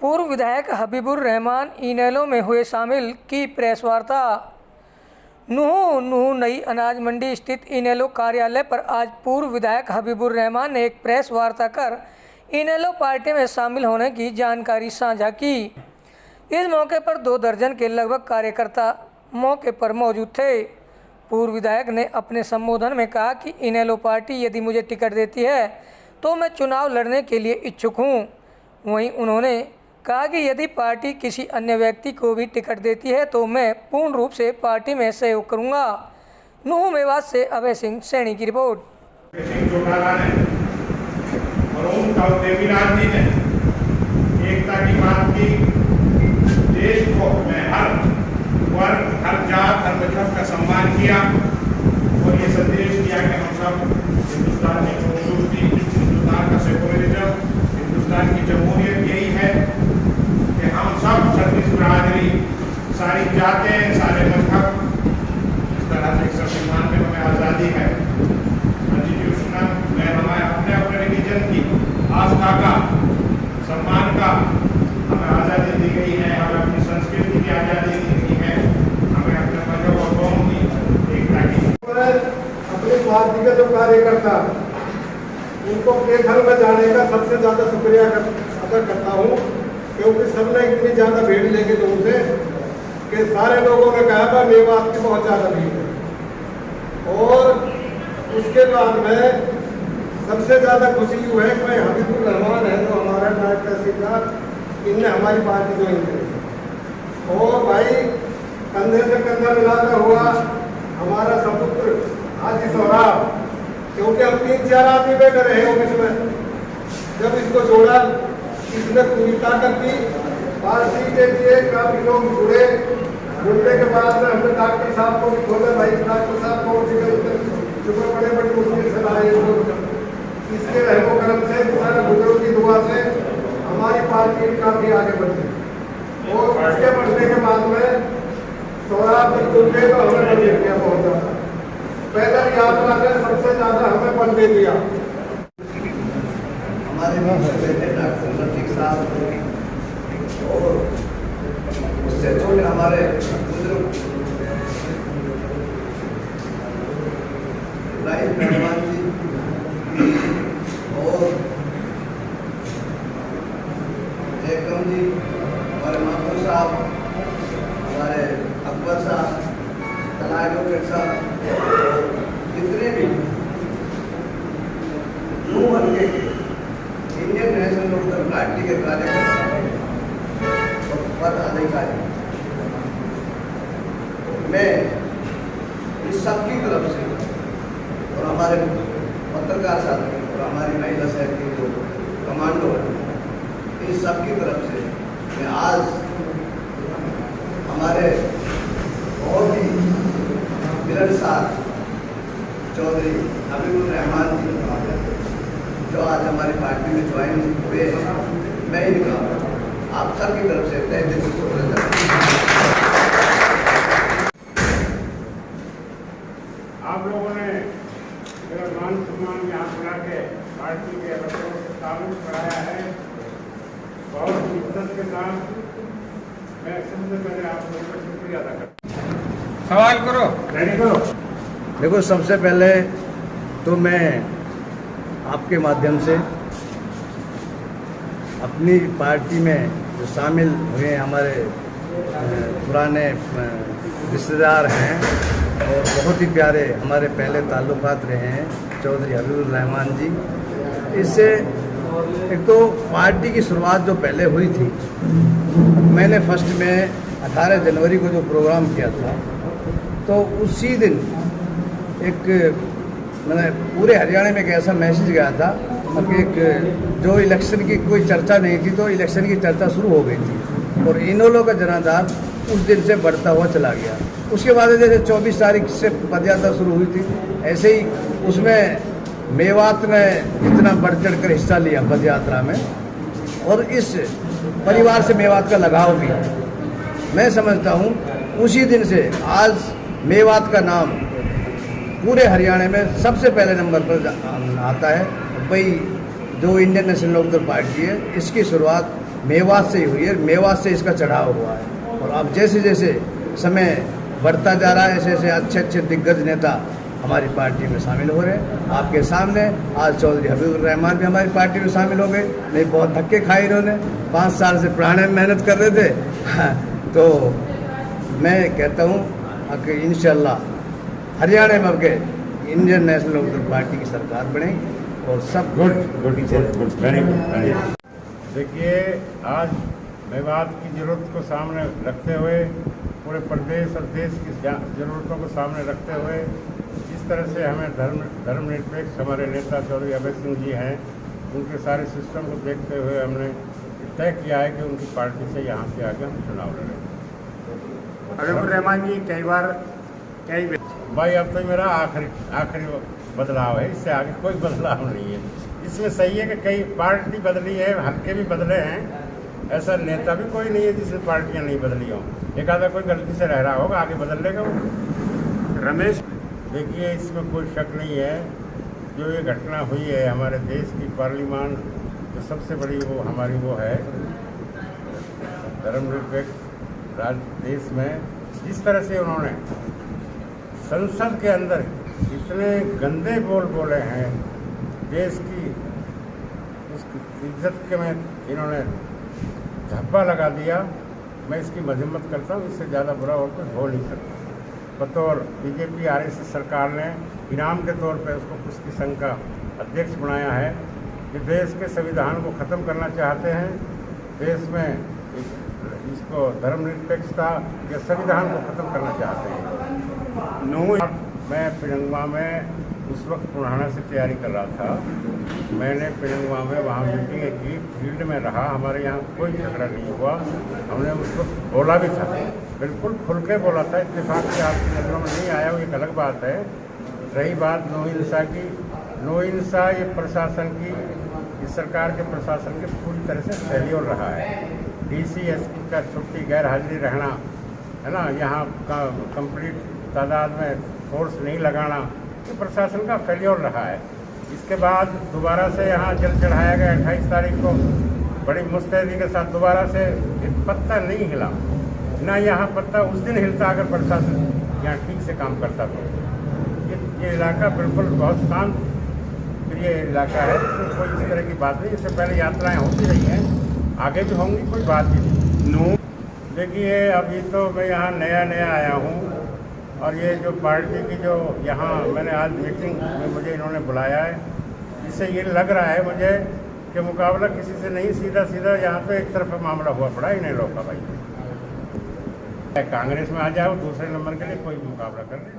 पूर्व विधायक हबीबुर रहमान इनेलो में हुए शामिल की प्रेस वार्ता। नूह नई अनाज मंडी स्थित इनेलो कार्यालय पर आज पूर्व विधायक हबीबुर रहमान ने एक प्रेस वार्ता कर इनेलो पार्टी में शामिल होने की जानकारी साझा की। इस मौके पर 2 दर्जन के लगभग कार्यकर्ता मौके पर मौजूद थे। पूर्व विधायक ने अपने संबोधन में कहा कि इनेलो पार्टी यदि मुझे टिकट देती है तो मैं चुनाव लड़ने के लिए इच्छुक हूं। वहीं उन्होंने कहा कि यदि पार्टी किसी अन्य व्यक्ति को भी टिकट देती है तो मैं पूर्ण रूप से पार्टी में सहयोग करूंगा। नूह मेवात से अभय सिंह सैनी की रिपोर्ट। एकता की बात की, देश को में हर वर्ग, हर जात, हर मजहब का सम्मान किया और ये संदेश दिया कि हम सब हिंदुस्तान की खूबसूरती, हिंदुस्तान का सेकुलरिज्म, हिंदुस्तान की जमहूरियत यही है कि हम सब सर्विस बरादरी, सारी जातें, सारे मजहब, इस तरह से संविधान में हमें आज़ादी है। कॉन्स्टिट्यूशनल में हमें अपने अपने रिलीजन की आस्था का, सम्मान का हमें आज़ादी दी गई है। हमें अपनी संस्कृति की आज़ादी दी गई है। हमें अपने मजहब और कौम की एकता की। अपनी पार्टी के जो कार्यकर्ता उनको अपने घर में जाने का सबसे ज़्यादा शुक्रिया अदा करता हूँ, क्योंकि सबने इतनी ज़्यादा भीड़ लेके तो उनसे कि सारे लोगों ने कहा था मेवात की बहुत ज़्यादा भीड़ है। और उसके बाद में सबसे ज़्यादा खुशी यूँ है कि हबीबुर रहमान है जो हमारा नायब तहसीलदार, इनने हमारी पार्टी ज्वाइन करी। और भाई कंधे से कंधा मिलाता हुआ हमारा सपुत्र हाजी सौराब, क्योंकि हम 3-4 आदमी बैठे रहे ऑफिस में, जब इसको जोड़ा इसने पूरी ताकत दी। पार्टी के लिए काफी लोग जुड़ने के बाद में हमने डॉक्टर साहब को भी खोला। भाई डॉक्टर साहब को चुपे बड़े मुश्किल से लाए। इसके रहमो करम से, सारे बुजुर्गों की दुआ से हमारी पार्टी काफी आगे बढ़ी। और उसके बढ़ने के बाद में सौराब जी जुड़े तो हमें बल गया बहुत ज़्यादा। पैदल यात्रा ने सबसे ज़्यादा हमें बल दे दिया। हमारे डॉक्टर रफीक साहब और उससे छोटे हमारे बुजुर्ग इब्राहिम रहमान जी और जयकम जी, हमारे मामूर साहब, हमारे अकबर साहब, तला एडवोकेट साहब, जितने भी इंडियन नेशनल लोकदल पार्टी के कार्यकर्ता और पदाधिकारी, मैं इस सबकी तरफ से और हमारे पत्रकार साथी और हमारी महिला शहर की जो कमांडो है, इस सबकी तरफ से मैं आज हमारे बहुत ही मिलनसार चौधरी हबीबुर रहमान जी जो आज हमारी पार्टी में ज्वाइन हुए हैं, मैं इनका आप सबकी तरफ से तहे दिल से शुक्रिया। आप लोगों ने मेरा मान सम्मान में हाथ मिला के पार्टी के बच्चों को ताल्लुक बढ़ाया है। बहुत इज्जत के साथ मैं सबसे पहले आप लोगों का शुक्रिया अदा करता हूँ। सवाल करो, रेडी करो। देखो, सबसे पहले तो मैं आपके माध्यम से अपनी पार्टी में जो शामिल हुए हमारे पुराने रिश्तेदार हैं और बहुत ही प्यारे हमारे पहले ताल्लुकात रहे हैं चौधरी हबीबुर रहमान जी, इससे एक तो पार्टी की शुरुआत जो पहले हुई थी, मैंने फर्स्ट में 18 जनवरी को जो प्रोग्राम किया था तो उसी दिन एक मैंने पूरे हरियाणा में एक ऐसा मैसेज गया था कि एक जो इलेक्शन की कोई चर्चा नहीं थी तो इलेक्शन की चर्चा शुरू हो गई थी और इनेलो का जनाधार उस दिन से बढ़ता हुआ चला गया। उसके बाद जैसे 24 तारीख से पदयात्रा शुरू हुई थी, ऐसे ही उसमें मेवात ने इतना बढ़ चढ़ कर हिस्सा लिया पदयात्रा में और इस परिवार से मेवात का लगाव भी है। मैं समझता हूँ उसी दिन से आज मेवात का नाम पूरे हरियाणा में सबसे पहले नंबर पर आता है। भाई जो इंडियन नेशनल लोकदल पार्टी है, इसकी शुरुआत मेवात से ही हुई है, मेवात से इसका चढ़ाव हुआ है। और अब जैसे जैसे समय बढ़ता जा रहा है, ऐसे ऐसे अच्छे अच्छे दिग्गज नेता हमारी पार्टी में शामिल हो रहे हैं। आपके सामने आज चौधरी हबीबुर रहमान भी हमारी पार्टी में शामिल हो गए। नहीं, बहुत धक्के खाए इन्होंने, 5 साल से पुराने में मेहनत कर रहे थे। तो मैं कहता हूँ कि इंशाल्लाह हरियाणा में अब के इंडियन नेशनल लोकदल पार्टी की सरकार बनेगी और सब गुड वेरी गुड। देखिए, आज मेवात की ज़रूरत को सामने रखते हुए, पूरे प्रदेश और देश की ज़रूरतों को सामने रखते हुए, जिस तरह से हमें धर्मनिरपेक्ष हमारे नेता चौधरी अभय सिंह जी हैं, उनके सारे सिस्टम को देखते हुए हमने तय किया है कि उनकी पार्टी से यहाँ से आगे हम चुनाव लड़ेंगे। हबीबुर रहमान जी कई भाई, अब तो मेरा आखिरी बदलाव है, इससे आगे कोई बदलाव नहीं है। इसमें सही है कि कई पार्टी बदली है, हल्के भी बदले हैं, ऐसा नेता भी कोई नहीं है जिसने पार्टियां नहीं बदली हों। एक आधा कोई गलती से रह रहा होगा, आगे बदल लेगा वो। रमेश, देखिए, इसमें कोई शक नहीं है, जो ये घटना हुई है हमारे देश की पार्लियामान जो सबसे बड़ी वो हमारी वो है धर्मनिरपेक्ष देश में, जिस तरह से उन्होंने संसद के अंदर इतने गंदे बोल बोले हैं, देश की उस इज्जत के में इन्होंने धब्बा लगा दिया। मैं इसकी मजम्मत करता हूँ, इससे ज़्यादा बुरा और कुछ हो नहीं सकता। बतौर बीजेपी RSS सरकार ने इनाम के तौर पर उसको कुश्ती संघ का अध्यक्ष बनाया है। ये देश के संविधान को ख़त्म करना चाहते हैं, देश में इसको धर्मनिरपेक्षता या संविधान को ख़त्म करना चाहते हैं। मैं पिरंगवा में उस वक्त पुराना से तैयारी कर रहा था। मैंने पिरंगवा में वहाँ मीटिंग की, फील्ड में रहा, हमारे यहाँ कोई झगड़ा नहीं हुआ। हमने उस वक्त बोला भी था, बिल्कुल खुल के बोला था। इत्तेफाक से आपकी नज़रों में नहीं आया, वो एक अलग बात है। रही बात नो हिंसा की, नो हिंसा ये प्रशासन की, इस सरकार के प्रशासन के पूरी तरह से फेल्योर रहा है। DC SP का छुट्टी गैर हाजिरी रहना, है ना, यहाँ का कंप्लीट तादाद में फोर्स नहीं लगाना, ये प्रशासन का फेल्योर रहा है। इसके बाद दोबारा से यहाँ जल चढ़ाया गया 28 तारीख को, बड़ी मुस्तैदी के साथ दोबारा से एक पत्ता नहीं हिला, ना यहाँ पत्ता उस दिन हिलता अगर प्रशासन यहाँ ठीक से काम करता तो। ये इलाका बिल्कुल बहुत शांत प्रिय इलाका है, इसमें कोई इस तरह की बात नहीं। इससे पहले यात्राएं होती रही हैं, आगे भी होंगी, कोई बात ही नहीं। देखिए, अभी तो मैं यहाँ नया आया हूँ, और ये जो पार्टी की जो यहाँ मैंने आज मीटिंग में मुझे इन्होंने बुलाया है, इससे ये लग रहा है मुझे कि मुकाबला किसी से नहीं, सीधा यहाँ तो एक तरफा मामला हुआ पड़ा इन्हें लोग का। भाई, कांग्रेस में आ जाओ, दूसरे नंबर के लिए कोई मुकाबला कर ले।